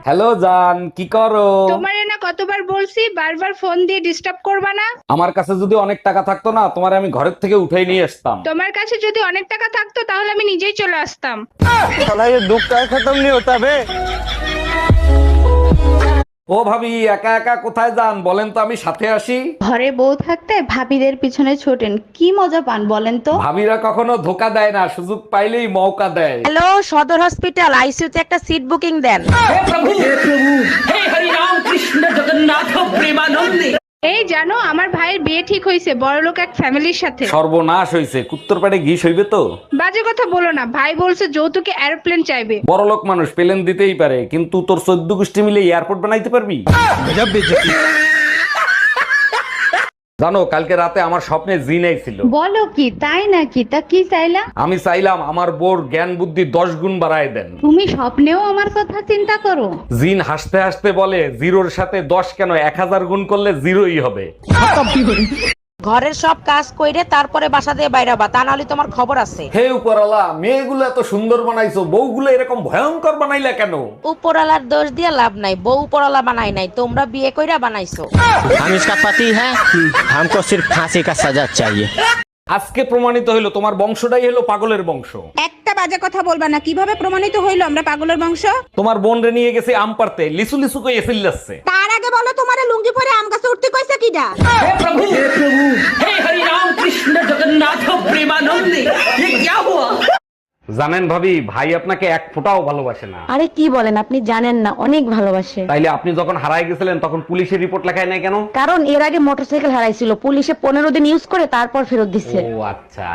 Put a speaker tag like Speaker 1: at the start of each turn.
Speaker 1: Hello জান, কি করো?
Speaker 2: তোমারে না কতবার বলছি বারবার ফোন দিয়ে ডিস্টার্ব করবা না।
Speaker 1: আমার কাছে যদি অনেক টাকা থাকতো না, তোমারে আমি ঘরের থেকে উঠাই নিয়ে আসতাম।
Speaker 2: তোমার কাছে যদি অনেক টাকা থাকতো তাহলে আমি নিজেই চলে আসতাম।
Speaker 1: ও ভাবি, একা একা কোথায় যান বলেন তো, আমি সাথে আসি।
Speaker 3: ঘরে বউ থাকতে ভাবিদের পিছনে ছোটেন, কি মজা পান বলেন তো?
Speaker 1: ভাবিরা কখনো ধোকা দেয় না, সুযোগ পাইলেই মৌকা দেয়।
Speaker 4: হ্যালো, সদর হসপিটাল আইসিইউতে একটা সিট বুকিং দেন।
Speaker 2: এই জানো আমার ভাইয়ের বিয়ে ঠিক হয়েছে বড়লোক এক ফ্যামিলির সাথে।
Speaker 1: সর্বনাশ হইছে, কুত্তর পেটে ঘি হইবে তো।
Speaker 2: বাজে কথা বলো না, ভাই বলছে যৌতুকে এরোপ্লেন চাইবে।
Speaker 1: বড় লোক মানুষ পেলেন দিতেই পারে, কিন্তু তোর 14 গোষ্ঠী মিলে এয়ারপোর্ট বানাইতে পারবি? জানো, কালকে রাতে আমার স্বপ্নে জিন আইছিল।
Speaker 3: বলো কি, তাই নাকি? তা কি চাইলা?
Speaker 1: আমি চাইলাম আমার বোর জ্ঞান বুদ্ধি 10 গুণ বাড়ায় দেন।
Speaker 3: তুমি স্বপ্নেও আমার কথা চিন্তা করো?
Speaker 1: জিন হাসতে হাসতে বলে, জিরোর সাথে 10 কেন, 1000 গুণ করলে জিরোই হবে।
Speaker 4: ঘরের সব কাজ কইরে তারপরে বাসা দিয়ে বাইরাবা, তা নাহলে তোমার খবর আছে।
Speaker 1: হে উপরওয়ালা, মেয়েগুলো এত সুন্দর বানাইছো, বউগুলো এরকম ভয়ঙ্কর বানাইলা কেন?
Speaker 4: উপরওয়ালার দোষ দিয়ে লাভ নাই, বউ উপরওয়ালা বানাই নাই, তোমরা বিয়ে কইরা বানাইছো।
Speaker 5: हम इसका पति है, हमको सिर्फ फांसी का सजा चाहिए।
Speaker 1: আজকে প্রমাণিত হইলো তোমার বংশটাই হলো পাগলের বংশ।
Speaker 6: একটা বাজে কথা বলবা না। কিভাবে প্রমাণিত হইলো আমরা পাগলের বংশ?
Speaker 1: তোমার বোন রে নিয়ে গেছে আম পারতে, লিসু লিসু কই এসিল যাচ্ছে।
Speaker 6: তার আগে বলো তোমারে লুঙ্গি পরে আম গাছে উঠতে কইছে কিডা?
Speaker 1: জানেন ভাবি, ভাই আপনাকে এক ফোঁটাও ভালোবাসে না।
Speaker 3: আরে কি বলেন, আপনি জানেন না, অনেক ভালোবাসে।
Speaker 1: তাইলে আপনি যখন হারায় গেছিলেন তখন পুলিশের রিপোর্ট লেখায় নাই কেন?
Speaker 3: কারণ এর আগে মোটরসাইকেল হারাইছিল, পুলিশে 15 দিন ইউজ করে তারপর ফেরত দিচ্ছে।
Speaker 1: ও আচ্ছা।